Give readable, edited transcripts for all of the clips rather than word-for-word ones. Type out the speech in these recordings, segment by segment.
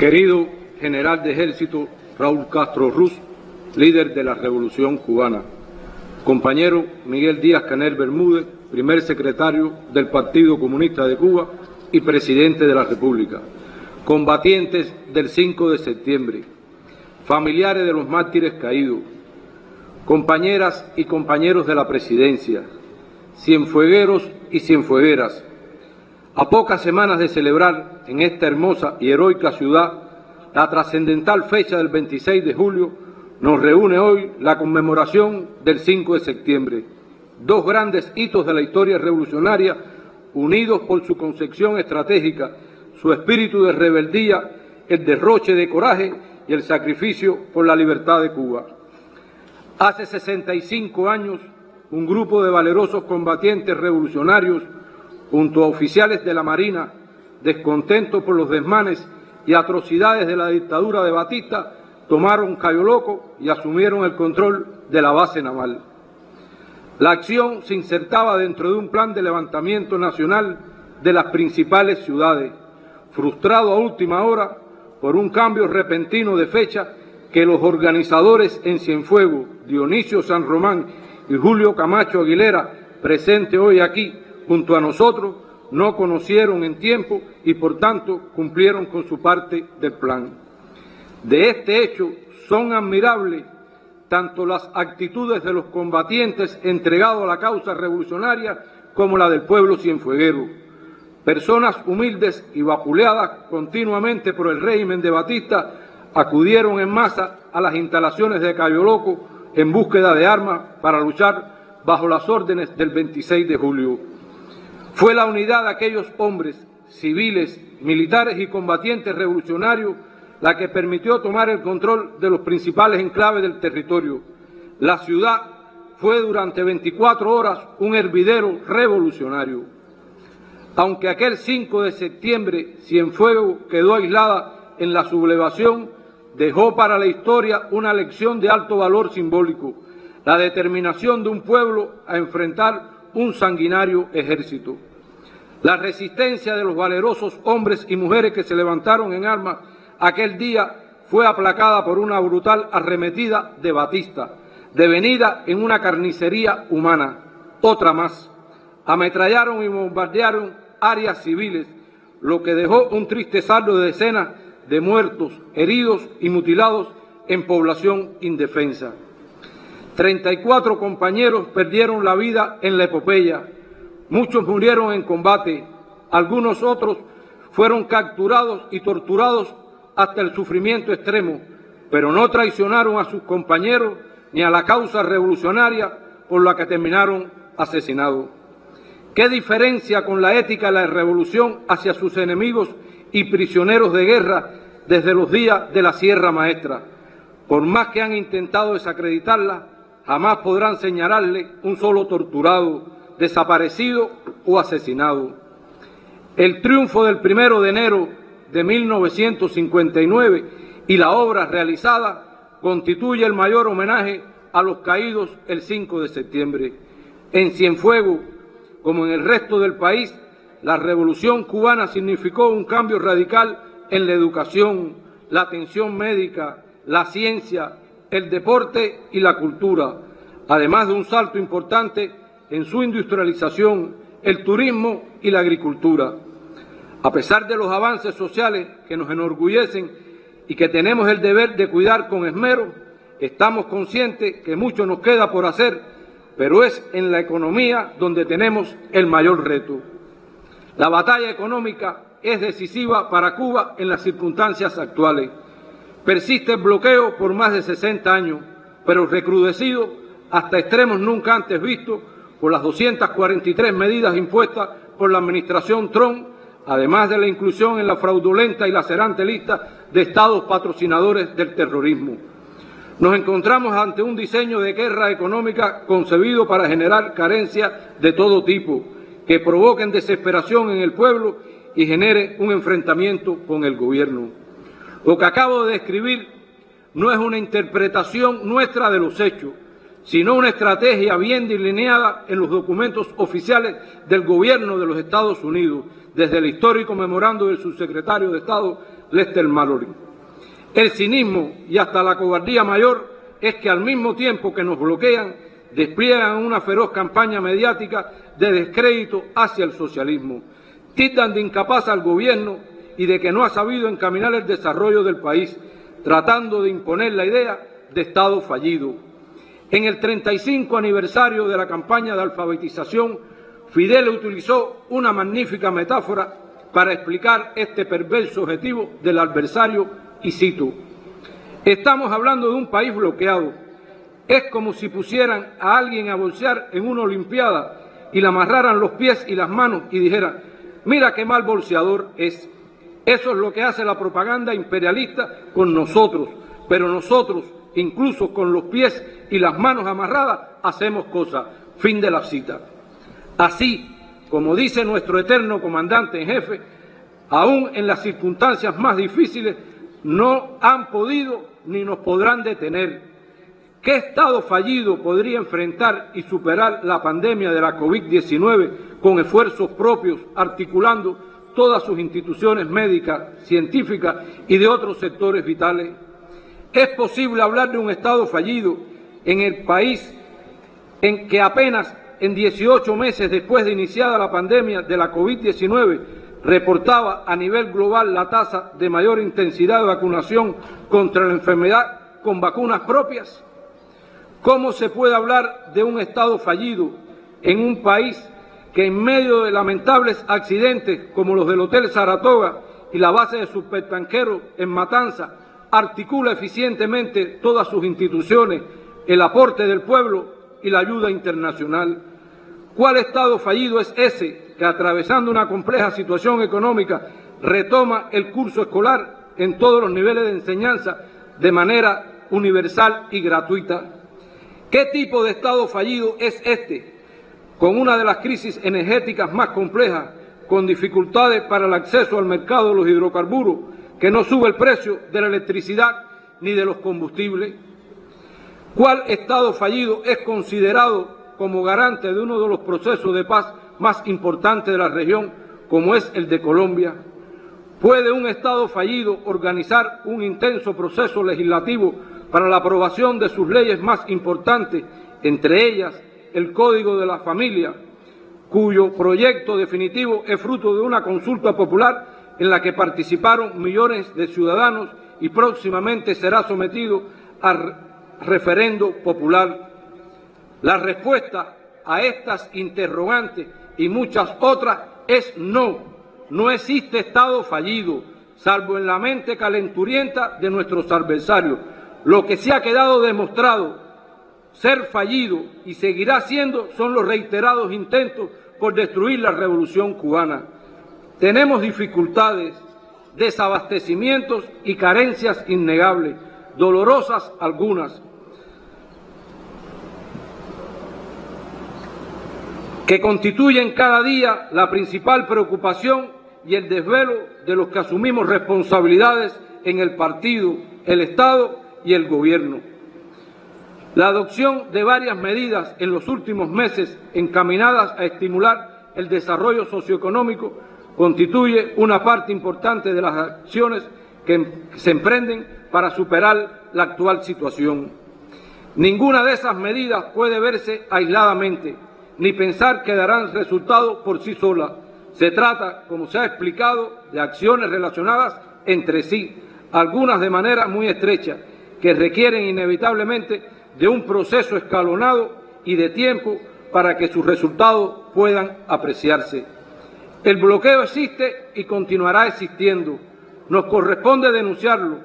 Querido general de ejército Raúl Castro Ruz, líder de la Revolución Cubana, compañero Miguel Díaz-Canel Bermúdez, primer secretario del Partido Comunista de Cuba y presidente de la República, combatientes del 5 de septiembre, familiares de los mártires caídos, compañeras y compañeros de la presidencia, cienfuegueros y cienfuegueras. A pocas semanas de celebrar en esta hermosa y heroica ciudad la trascendental fecha del 26 de julio, nos reúne hoy la conmemoración del 5 de septiembre, dos grandes hitos de la historia revolucionaria, unidos por su concepción estratégica, su espíritu de rebeldía, el derroche de coraje y el sacrificio por la libertad de Cuba. Hace 65 años, un grupo de valerosos combatientes revolucionarios, junto a oficiales de la Marina, descontentos por los desmanes y atrocidades de la dictadura de Batista, tomaron Cayo Loco y asumieron el control de la base naval. La acción se insertaba dentro de un plan de levantamiento nacional de las principales ciudades, frustrado a última hora por un cambio repentino de fecha que los organizadores en Cienfuegos, Dionisio San Román y Julio Camacho Aguilera, presente hoy aquí junto a nosotros, no conocieron en tiempo y por tanto cumplieron con su parte del plan. De este hecho son admirables tanto las actitudes de los combatientes entregados a la causa revolucionaria como la del pueblo cienfueguero. Personas humildes y vapuleadas continuamente por el régimen de Batista acudieron en masa a las instalaciones de Cayo Loco en búsqueda de armas para luchar bajo las órdenes del 26 de julio. Fue la unidad de aquellos hombres, civiles, militares y combatientes revolucionarios la que permitió tomar el control de los principales enclaves del territorio. La ciudad fue durante 24 horas un hervidero revolucionario. Aunque aquel 5 de septiembre Cienfuegos quedó aislada en la sublevación, dejó para la historia una lección de alto valor simbólico, la determinación de un pueblo a enfrentar un sanguinario ejército. La resistencia de los valerosos hombres y mujeres que se levantaron en armas aquel día fue aplacada por una brutal arremetida de Batista, devenida en una carnicería humana, otra más. Ametrallaron y bombardearon áreas civiles, lo que dejó un triste saldo de decenas de muertos, heridos y mutilados en población indefensa. 34 compañeros perdieron la vida en la epopeya, muchos murieron en combate, algunos otros fueron capturados y torturados hasta el sufrimiento extremo, pero no traicionaron a sus compañeros ni a la causa revolucionaria por la que terminaron asesinados. ¿Qué diferencia con la ética de la revolución hacia sus enemigos y prisioneros de guerra desde los días de la Sierra Maestra? Por más que han intentado desacreditarla, jamás podrán señalarle un solo torturado, desaparecido o asesinado. El triunfo del 1 de enero de 1959 y la obra realizada constituye el mayor homenaje a los caídos el 5 de septiembre. En Cienfuegos, como en el resto del país, la Revolución Cubana significó un cambio radical en la educación, la atención médica, la ciencia, el deporte y la cultura, además de un salto importante en su industrialización, el turismo y la agricultura. A pesar de los avances sociales que nos enorgullecen y que tenemos el deber de cuidar con esmero, estamos conscientes que mucho nos queda por hacer, pero es en la economía donde tenemos el mayor reto. La batalla económica es decisiva para Cuba en las circunstancias actuales. Persiste el bloqueo por más de 60 años, pero recrudecido hasta extremos nunca antes vistos por las 243 medidas impuestas por la administración Trump, además de la inclusión en la fraudulenta y lacerante lista de estados patrocinadores del terrorismo. Nos encontramos ante un diseño de guerra económica concebido para generar carencias de todo tipo, que provoquen desesperación en el pueblo y genere un enfrentamiento con el gobierno. Lo que acabo de describir no es una interpretación nuestra de los hechos, sino una estrategia bien delineada en los documentos oficiales del gobierno de los Estados Unidos, desde el histórico memorando del subsecretario de Estado Lester Mallory. El cinismo y hasta la cobardía mayor es que al mismo tiempo que nos bloquean, despliegan una feroz campaña mediática de descrédito hacia el socialismo. Tildan de incapaz al gobierno y de que no ha sabido encaminar el desarrollo del país, tratando de imponer la idea de Estado fallido. En el 35 aniversario de la campaña de alfabetización, Fidel utilizó una magnífica metáfora para explicar este perverso objetivo del adversario, y cito: estamos hablando de un país bloqueado. Es como si pusieran a alguien a bolsear en una olimpiada y le amarraran los pies y las manos y dijeran: mira qué mal bolseador es. Eso es lo que hace la propaganda imperialista con nosotros, pero nosotros, incluso con los pies y las manos amarradas, hacemos cosas. Fin de la cita. Así, como dice nuestro eterno comandante en jefe, aún en las circunstancias más difíciles, no han podido ni nos podrán detener. ¿Qué Estado fallido podría enfrentar y superar la pandemia de la COVID-19 con esfuerzos propios, articulando todas sus instituciones médicas, científicas y de otros sectores vitales? ¿Es posible hablar de un Estado fallido en el país en que apenas en 18 meses después de iniciada la pandemia de la COVID-19 reportaba a nivel global la tasa de mayor intensidad de vacunación contra la enfermedad con vacunas propias? ¿Cómo se puede hablar de un Estado fallido en un país que en medio de lamentables accidentes como los del Hotel Saratoga y la base de supertanqueros en Matanza articula eficientemente todas sus instituciones, el aporte del pueblo y la ayuda internacional? ¿Cuál Estado fallido es ese que, atravesando una compleja situación económica, retoma el curso escolar en todos los niveles de enseñanza de manera universal y gratuita? ¿Qué tipo de Estado fallido es este, con una de las crisis energéticas más complejas, con dificultades para el acceso al mercado de los hidrocarburos, que no sube el precio de la electricidad ni de los combustibles? ¿Cuál Estado fallido es considerado como garante de uno de los procesos de paz más importantes de la región, como es el de Colombia? ¿Puede un Estado fallido organizar un intenso proceso legislativo para la aprobación de sus leyes más importantes, entre ellas el Código de la Familia, cuyo proyecto definitivo es fruto de una consulta popular en la que participaron millones de ciudadanos y próximamente será sometido a referendo popular? La respuesta a estas interrogantes y muchas otras es no. No existe Estado fallido, salvo en la mente calenturienta de nuestros adversarios. Lo que se ha quedado demostrado ser fallido y seguirá siendo son los reiterados intentos por destruir la Revolución cubana. Tenemos dificultades, desabastecimientos y carencias innegables, dolorosas algunas, que constituyen cada día la principal preocupación y el desvelo de los que asumimos responsabilidades en el partido, el Estado y el gobierno. La adopción de varias medidas en los últimos meses encaminadas a estimular el desarrollo socioeconómico constituye una parte importante de las acciones que se emprenden para superar la actual situación. Ninguna de esas medidas puede verse aisladamente, ni pensar que darán resultado por sí sola. Se trata, como se ha explicado, de acciones relacionadas entre sí, algunas de manera muy estrecha, que requieren inevitablemente de un proceso escalonado y de tiempo para que sus resultados puedan apreciarse. El bloqueo existe y continuará existiendo. Nos corresponde denunciarlo,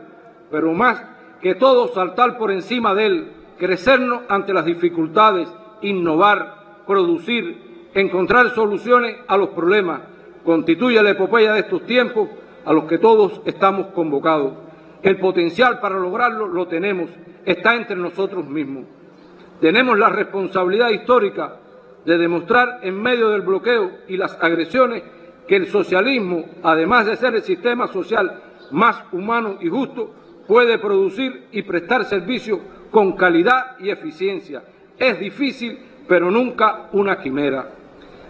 pero más que todo saltar por encima de él, crecernos ante las dificultades, innovar, producir, encontrar soluciones a los problemas, constituye la epopeya de estos tiempos a los que todos estamos convocados. El potencial para lograrlo lo tenemos, está entre nosotros mismos. Tenemos la responsabilidad histórica de demostrar en medio del bloqueo y las agresiones que el socialismo, además de ser el sistema social más humano y justo, puede producir y prestar servicios con calidad y eficiencia. Es difícil, pero nunca una quimera.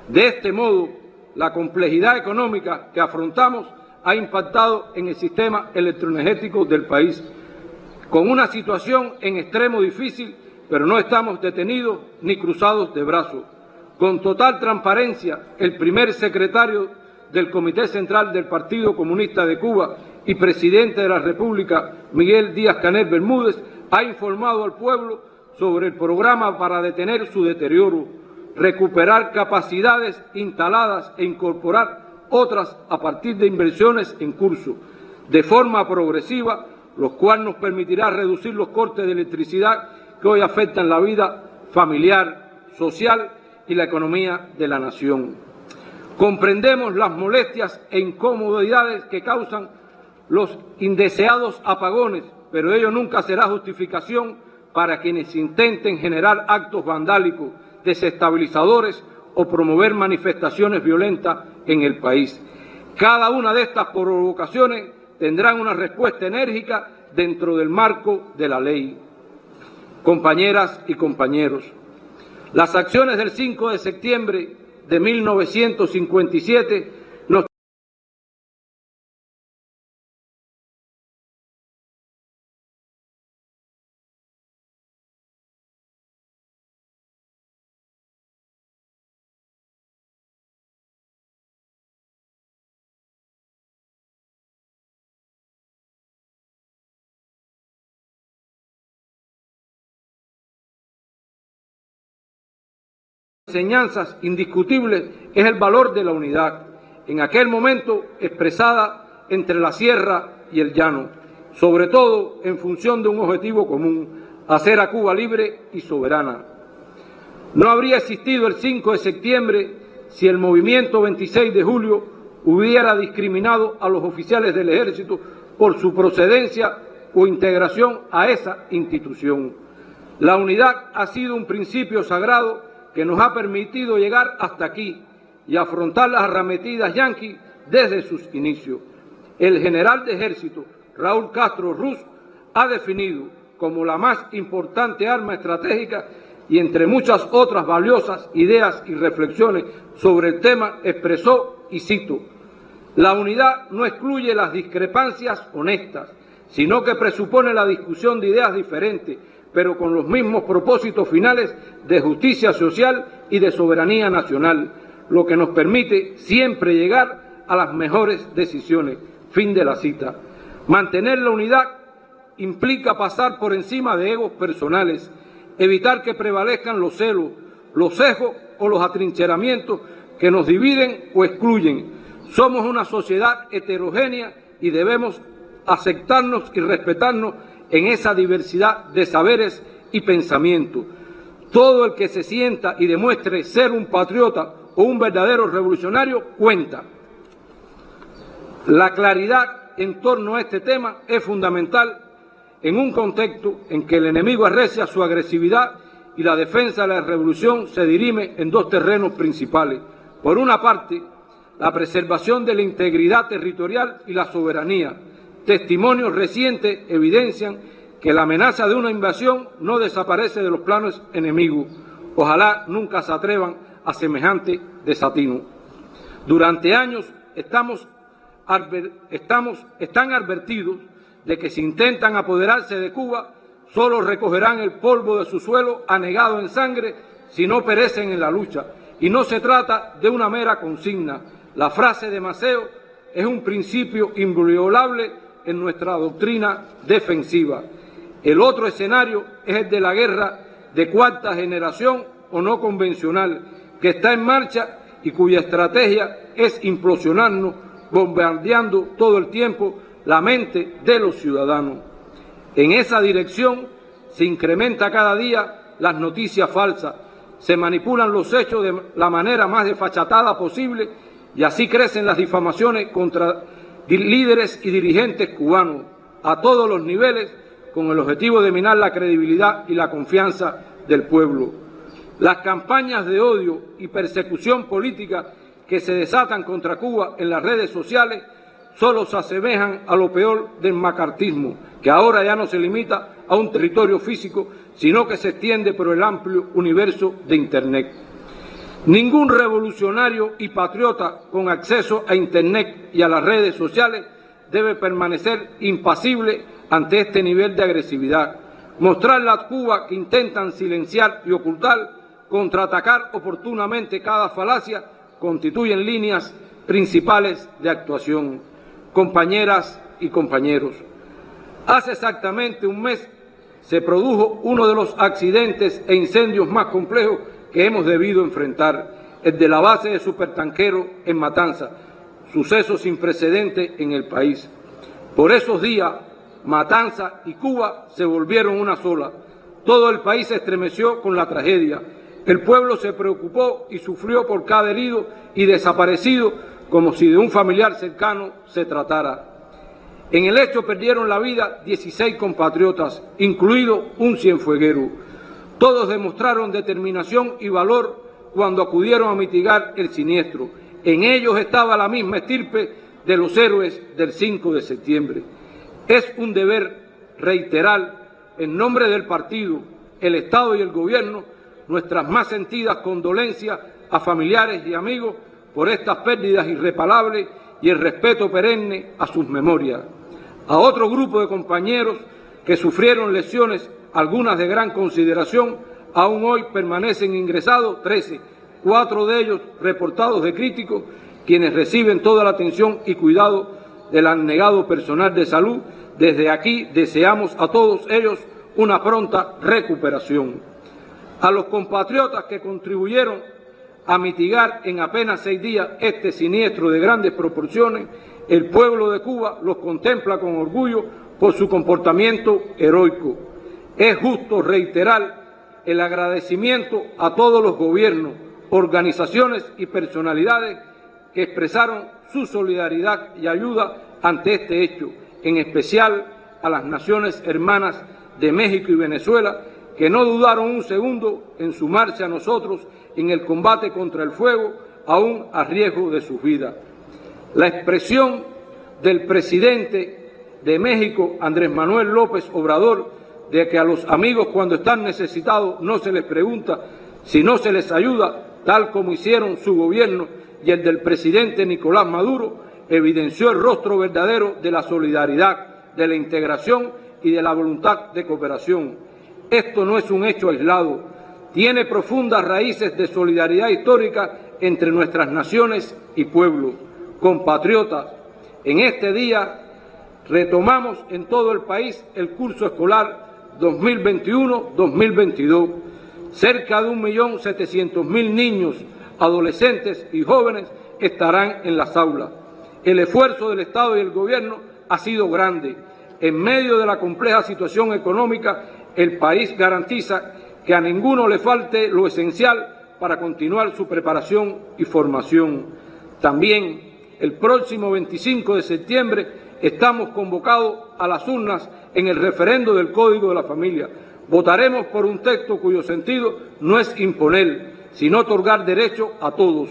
De este modo, la complejidad económica que afrontamos ha impactado en el sistema electroenergético del país, con una situación en extremo difícil, pero no estamos detenidos ni cruzados de brazos. Con total transparencia, el primer secretario del Comité Central del Partido Comunista de Cuba y presidente de la República, Miguel Díaz-Canel Bermúdez, ha informado al pueblo sobre el programa para detener su deterioro, recuperar capacidades instaladas e incorporar otras a partir de inversiones en curso, de forma progresiva, lo cual nos permitirá reducir los cortes de electricidad que hoy afectan la vida familiar, social y la economía de la nación. Comprendemos las molestias e incomodidades que causan los indeseados apagones, pero ello nunca será justificación para quienes intenten generar actos vandálicos, desestabilizadores o promover manifestaciones violentas en el país. Cada una de estas provocaciones tendrán una respuesta enérgica dentro del marco de la ley. Compañeras y compañeros, las acciones del 5 de septiembre de 1957 nos enseñanzas indiscutibles es el valor de la unidad, en aquel momento expresada entre la sierra y el llano, sobre todo en función de un objetivo común, hacer a Cuba libre y soberana. No habría existido el 5 de septiembre si el movimiento 26 de julio hubiera discriminado a los oficiales del ejército por su procedencia o integración a esa institución. La unidad ha sido un principio sagrado que nos ha permitido llegar hasta aquí y afrontar las arremetidas yanquis desde sus inicios. El general de ejército, Raúl Castro Ruz, ha definido como la más importante arma estratégica y entre muchas otras valiosas ideas y reflexiones sobre el tema expresó, y cito, la unidad no excluye las discrepancias honestas, sino que presupone la discusión de ideas diferentes, pero con los mismos propósitos finales de justicia social y de soberanía nacional, lo que nos permite siempre llegar a las mejores decisiones. Fin de la cita. Mantener la unidad implica pasar por encima de egos personales, evitar que prevalezcan los celos, los sesgos o los atrincheramientos que nos dividen o excluyen. Somos una sociedad heterogénea y debemos aceptarnos y respetarnos en esa diversidad de saberes y pensamientos. Todo el que se sienta y demuestre ser un patriota o un verdadero revolucionario cuenta. La claridad en torno a este tema es fundamental en un contexto en que el enemigo arrecia su agresividad y la defensa de la revolución se dirime en dos terrenos principales. Por una parte, la preservación de la integridad territorial y la soberanía. Testimonios recientes evidencian que la amenaza de una invasión no desaparece de los planos enemigos. Ojalá nunca se atrevan a semejante desatino. Durante años están advertidos de que si intentan apoderarse de Cuba, solo recogerán el polvo de su suelo anegado en sangre si no perecen en la lucha. Y no se trata de una mera consigna. La frase de Maceo es un principio inviolable en nuestra doctrina defensiva. El otro escenario es el de la guerra de cuarta generación o no convencional, que está en marcha y cuya estrategia es implosionarnos, bombardeando todo el tiempo la mente de los ciudadanos. En esa dirección se incrementa cada día las noticias falsas, se manipulan los hechos de la manera más desfachatada posible y así crecen las difamaciones contra líderes y dirigentes cubanos a todos los niveles con el objetivo de minar la credibilidad y la confianza del pueblo. Las campañas de odio y persecución política que se desatan contra Cuba en las redes sociales solo se asemejan a lo peor del macartismo, que ahora ya no se limita a un territorio físico, sino que se extiende por el amplio universo de Internet. Ningún revolucionario y patriota con acceso a Internet y a las redes sociales debe permanecer impasible ante este nivel de agresividad. Mostrar la Cuba que intentan silenciar y ocultar, contraatacar oportunamente cada falacia, constituyen líneas principales de actuación. Compañeras y compañeros, hace exactamente un mes se produjo uno de los accidentes e incendios más complejos que hemos debido enfrentar, el de la base de supertanquero en Matanza, suceso sin precedentes en el país. Por esos días, Matanza y Cuba se volvieron una sola. Todo el país se estremeció con la tragedia. El pueblo se preocupó y sufrió por cada herido y desaparecido como si de un familiar cercano se tratara. En el hecho perdieron la vida 16 compatriotas, incluido un cienfueguero. Todos demostraron determinación y valor cuando acudieron a mitigar el siniestro. En ellos estaba la misma estirpe de los héroes del 5 de septiembre. Es un deber reiterar, en nombre del partido, el Estado y el Gobierno, nuestras más sentidas condolencias a familiares y amigos por estas pérdidas irreparables y el respeto perenne a sus memorias. A otro grupo de compañeros que sufrieron lesiones, algunas de gran consideración, aún hoy permanecen ingresados 13, 4 de ellos reportados de críticos, quienes reciben toda la atención y cuidado del abnegado personal de salud. Desde aquí deseamos a todos ellos una pronta recuperación. A los compatriotas que contribuyeron a mitigar en apenas 6 días este siniestro de grandes proporciones, el pueblo de Cuba los contempla con orgullo por su comportamiento heroico. Es justo reiterar el agradecimiento a todos los gobiernos, organizaciones y personalidades que expresaron su solidaridad y ayuda ante este hecho, en especial a las naciones hermanas de México y Venezuela, que no dudaron un segundo en sumarse a nosotros en el combate contra el fuego, aún a riesgo de sus vidas. La expresión del presidente de México, Andrés Manuel López Obrador, de que a los amigos cuando están necesitados no se les pregunta, sino se les ayuda, tal como hicieron su gobierno y el del presidente Nicolás Maduro, evidenció el rostro verdadero de la solidaridad, de la integración y de la voluntad de cooperación. Esto no es un hecho aislado, tiene profundas raíces de solidaridad histórica entre nuestras naciones y pueblos. Compatriotas, en este día retomamos en todo el país el curso escolar 2021-2022. Cerca de 1.700.000 niños, adolescentes y jóvenes estarán en las aulas. El esfuerzo del Estado y el Gobierno ha sido grande. En medio de la compleja situación económica, el país garantiza que a ninguno le falte lo esencial para continuar su preparación y formación. También el próximo 25 de septiembre estamos convocados a las urnas en el referendo del Código de la Familia. Votaremos por un texto cuyo sentido no es imponer, sino otorgar derecho a todos.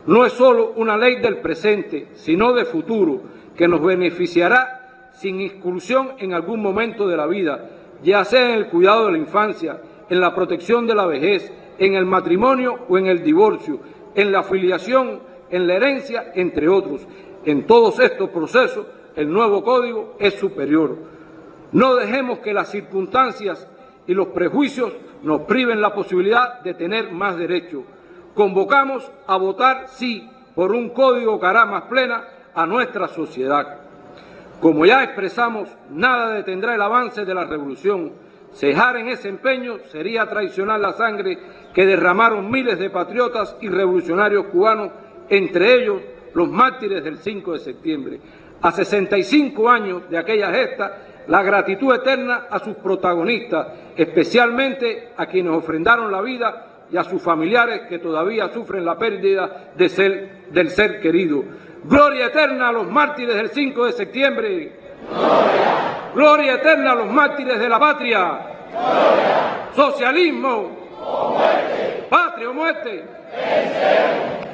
No es solo una ley del presente, sino de futuro, que nos beneficiará sin exclusión en algún momento de la vida, ya sea en el cuidado de la infancia, en la protección de la vejez, en el matrimonio o en el divorcio, en la filiación, en la herencia, entre otros. En todos estos procesos, el nuevo Código es superior. No dejemos que las circunstancias y los prejuicios nos priven la posibilidad de tener más derechos. Convocamos a votar sí por un código que hará más plena a nuestra sociedad. Como ya expresamos, nada detendrá el avance de la revolución. Cejar en ese empeño sería traicionar la sangre que derramaron miles de patriotas y revolucionarios cubanos, entre ellos los mártires del 5 de septiembre. A 65 años de aquella gesta, la gratitud eterna a sus protagonistas, especialmente a quienes ofrendaron la vida y a sus familiares que todavía sufren la pérdida del ser querido. Gloria eterna a los mártires del 5 de septiembre. Gloria. Gloria eterna a los mártires de la patria. Gloria. Socialismo o muerte. Patria o muerte. Venceremos.